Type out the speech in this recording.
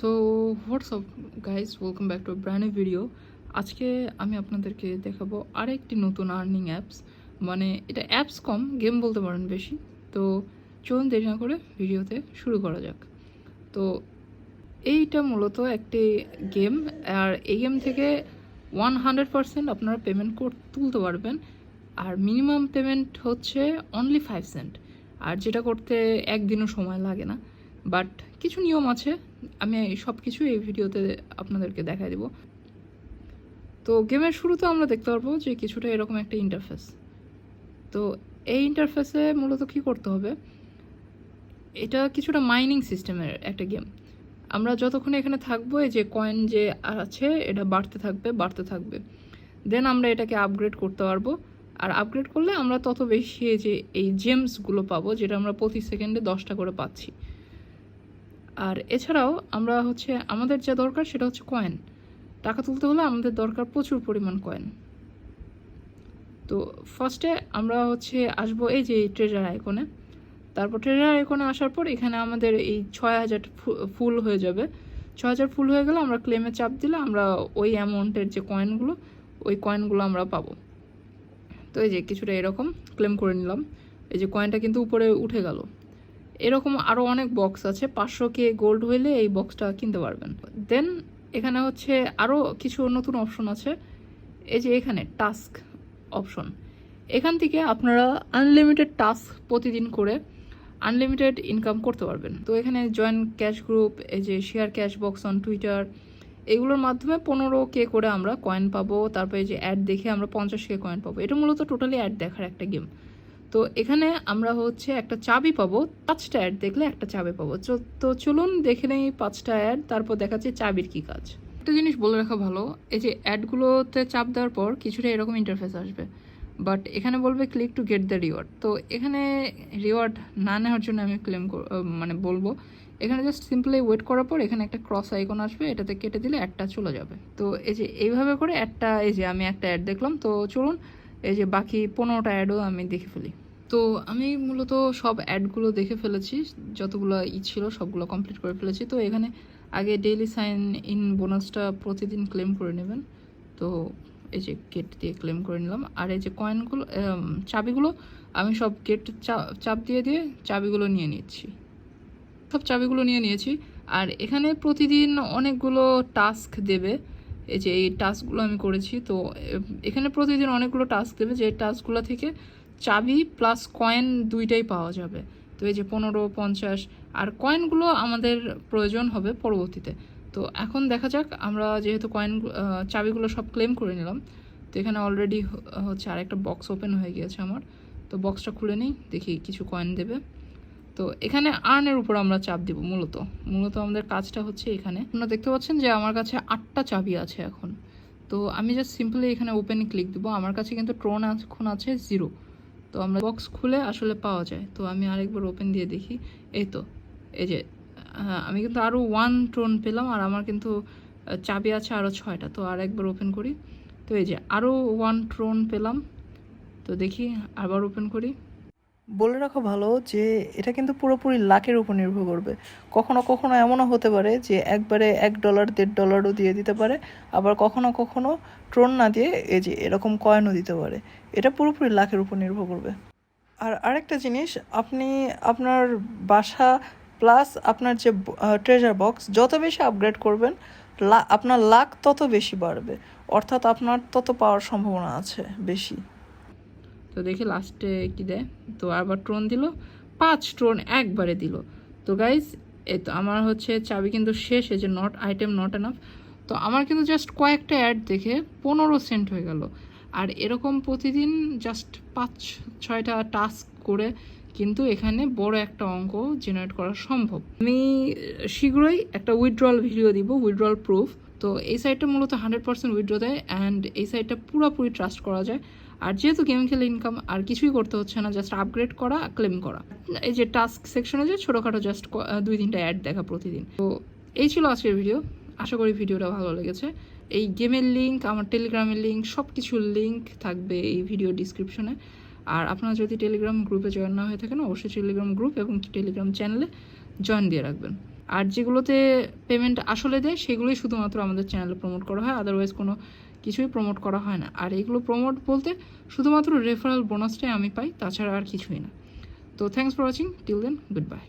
তো what's up guys, welcome back to brand new video. আজকে আমি আপনাদেরকে দেখাবো আরেকটি নতুন আর্নিং অ্যাপস। মানে এটা অ্যাপস কম, গেম বলতে পারেন বেশি। তো চলুন দেরি না করে ভিডিওতে শুরু করা যাক। তো এইটা মূলত একটি গেম, আর এই গেম থেকে 100% আপনারা পেমেন্ট তুলতে পারবেন। আর মিনিমাম পেমেন্ট হচ্ছে অনলি 5 সেন্ট, আর যেটা করতে একদিনও সময় লাগে না। বাট কিছু নিয়ম আছে, আমি সব কিছু এই ভিডিওতে আপনাদেরকে দেখাই দেব। তো গেমের শুরুতে আমরা দেখতে পারবো যে কিছুটা এরকম একটা ইন্টারফেস। তো এই ইন্টারফেসে মূলত কি করতে হবে, এটা কিছুটা মাইনিং সিস্টেমের একটা গেম। আমরা যতক্ষণ এখানে থাকবো, এই যে কয়েন যে আছে এটা বাড়তে থাকবে বাড়তে থাকবে। দেন আমরা এটাকে আপগ্রেড করতে পারবো, আর আপগ্রেড করলে আমরা তত বেশি যে এই জেমসগুলো পাবো, যেটা আমরা প্রতি সেকেন্ডে 10টা করে পাচ্ছি। আর এছাড়াও আমরা আমাদের যা দরকার সেটা হচ্ছে কয়েন। টাকা তুলতে হলে আমাদের দরকার প্রচুর পরিমাণ কয়েন। তো ফার্স্টে আমরা আসবো এই যে ট্রেজার আইকনে। তারপর ট্রেজার আইকনে আসার পর এখানে আমাদের এই 6000 ফুল হয়ে যাবে। 6000 ফুল হয়ে গেলে আমরা ক্লেমে চাপ দিলে আমরা ওই অ্যামাউন্টের যে কয়েনগুলো, ওই কয়েনগুলো আমরা পাবো। তো এই যে কিছুটা এরকম ক্লেম করে নিলাম। এই যে কয়েনটা কিন্তু উপরে উঠে গেল। এরকম আরও অনেক বক্স আছে, 500K গোল্ড হইলে এই বক্সটা কিনতে পারবেন। দেন এখানে আরও কিছু নতুন অপশন আছে। এই যে এখানে টাস্ক অপশন, এখান থেকে আপনারা আনলিমিটেড টাস্ক প্রতিদিন করে আনলিমিটেড ইনকাম করতে পারবেন। তো এখানে জয়েন ক্যাশ গ্রুপ, এই যে share cash box on Twitter, এগুলোর মাধ্যমে 15K করে আমরা কয়েন পাবো। তারপরে এই যে অ্যাড দেখে আমরা 50K কয়েন পাবো। এটা মূলত টোটালি অ্যাড দেখার একটা গেম। তো এখানে আমরা একটা চাবি পাবো, 5টা অ্যাড দেখলে একটা চাবি পাবো। তো চলুন দেখে নেই 5টা অ্যাড, তারপর দেখাচ্ছি চাবির কি কাজ। একটা জিনিস বলে রাখা ভালো, এই যে অ্যাডগুলোতে চাপ দেওয়ার পর কিছুটা এরকম ইন্টারফেস আসবে, বাট এখানে বলবে click to get the reward. তো এখানে রিওয়ার্ড না নেওয়ার জন্য আমি বলবো এখানে জাস্ট সিম্পলি ওয়েট করার পর এখানে একটা ক্রস আইকন আসবে, এটাতে কেটে দিলে অ্যাডটা চলে যাবে। তো এই যে এইভাবে করে এই যে আমি একটা অ্যাড দেখলাম। তো চলুন এই যে বাকি 15টা অ্যাডও আমি দেখে ফেলি। তো আমি মূলত সব অ্যাডগুলো দেখে ফেলেছি, যতগুলো ছিল সবগুলো কমপ্লিট করে ফেলেছি। তো এখানে আগে ডেইলি সাইন ইন বোনাসটা প্রতিদিন ক্লেম করে নেবেন। তো এই যে গেট দিয়ে ক্লেম করে নিলাম। আর এই যে কয়েনগুলো, চাবিগুলো আমি সব গেট চাপ দিয়ে দিয়ে চাবিগুলো নিয়ে নিচ্ছি, সব চাবিগুলো নিয়ে নিয়েছি। আর এখানে প্রতিদিন অনেকগুলো টাস্ক দেবে। এই যে এই টাস্কগুলো আমি করেছি। তো এখানে প্রতিদিন অনেকগুলো টাস্ক দেবে, যে টাস্কগুলো থেকে চাবি প্লাস কয়েন দুইটাই পাওয়া যাবে। তো এই যে 15, 50, আর কয়েনগুলো আমাদের প্রয়োজন হবে পরবর্তীতে। তো এখন দেখা যাক, আমরা যেহেতু চাবিগুলো সব ক্লেম করে নিলাম, তো এখানে অলরেডি আরেকটা বক্স ওপেন হয়ে গিয়েছে আমার। তো বক্সটা খুলে নিই, দেখি কিছু কয়েন দেবে। তো এখানে আর্নের উপর আমরা চাপ দিব। মূলত আমাদের কাজটা এখানে আপনারা দেখতে পাচ্ছেন যে আমার কাছে 8টা চাবি আছে এখন। তো আমি জাস্ট সিম্পলি এখানে ওপেনে ক্লিক দিব। আমার কাছে কিন্তু ট্রোন এখন আছে 0। তো আমরা বক্স খুলে আসলে পাওয়া যায়। তো আমি আরেকবার ওপেন দিয়ে দেখি। এই তো এই যে আমি কিন্তু আরও 1 ট্রোন পেলাম, আর আমার কিন্তু চাবি আছে আরও 6টা। তো আরেকবার ওপেন করি। তো এই যে আরও 1 ট্রোন পেলাম। তো দেখি আবার ওপেন করি। বলে রাখা ভালো যে এটা কিন্তু পুরোপুরি লাকের উপর নির্ভর করবে। কখনো কখনো এমনও হতে পারে যে একবারে $1, $1.50 দিয়ে দিতে পারে, আবার কখনো কখনো ট্রোন না দিয়ে এই যে এরকম কয়েনও দিতে পারে। এটা পুরোপুরি লাকের উপর নির্ভর করবে। আর আরেকটা জিনিস, আপনি আপনার বাসা প্লাস আপনার যে ট্রেজার বক্স যত বেশি আপগ্রেড করবেন, আপনার লাক তত বেশি বাড়বে, অর্থাৎ আপনার তত পাওয়ার সম্ভাবনা আছে বেশি। তো দেখি লাস্টে কি দেয়। তো আবার ট্রোন দিল, 5 ট্রোন একবারে দিল। তো গাইজ এই তো আমার চাবি কিন্তু শেষ, এই যে নট আইটেম নট এনাফ। তো আমার কিন্তু জাস্ট কয়েকটা অ্যাড দেখে 15 সেন্ট হয়ে গেল। আর এরকম প্রতিদিন জাস্ট 5-6টা টাস্ক করে কিন্তু এখানে বড় একটা অঙ্ক জেনারেট করা সম্ভব। আমি শীঘ্রই একটা উইথড্রল ভিডিও দিব, উইথড্রল প্রুফ। তো এই সাইটটা মূলত 100% উইথড্র দেয়, অ্যান্ড এই সাইটটা পুরোপুরি ট্রাস্ট করা যায়। আর যেহেতু গেম খেলে ইনকাম, আর কিছুই করতে হচ্ছে না, জাস্ট আপগ্রেড করা, ক্লেম করা। এই যে টাস্ক সেকশনে যে ছোটোখাটো জাস্ট 2-3টা অ্যাড দেখা প্রতিদিন। তো এই ছিল আজকের ভিডিও। আশা করি ভিডিওটা ভালো লেগেছে। এই গেমের লিঙ্ক, আমার টেলিগ্রামের লিঙ্ক, সব কিছুর লিঙ্ক থাকবে এই ভিডিও ডিসক্রিপশনে। আর আপনারা যদি টেলিগ্রাম গ্রুপে জয়েন না হয়ে থাকেন, অবশ্যই টেলিগ্রাম গ্রুপ এবং টেলিগ্রাম চ্যানেলে জয়েন দিয়ে রাখবেন। আর যেগুলোতে পেমেন্ট আসলে দেয় সেগুলোই শুধুমাত্র আমাদের চ্যানেলে প্রমোট করা হয়, আদারওয়াইজ কোনো কিছুই প্রমোট করা হয় না। আর এগুলো প্রমোট বলতে শুধুমাত্র রেফারেল বোনাসটাই আমি পাই, তাছাড়া আর কিছুই না। তো thanks for watching, till then good bye.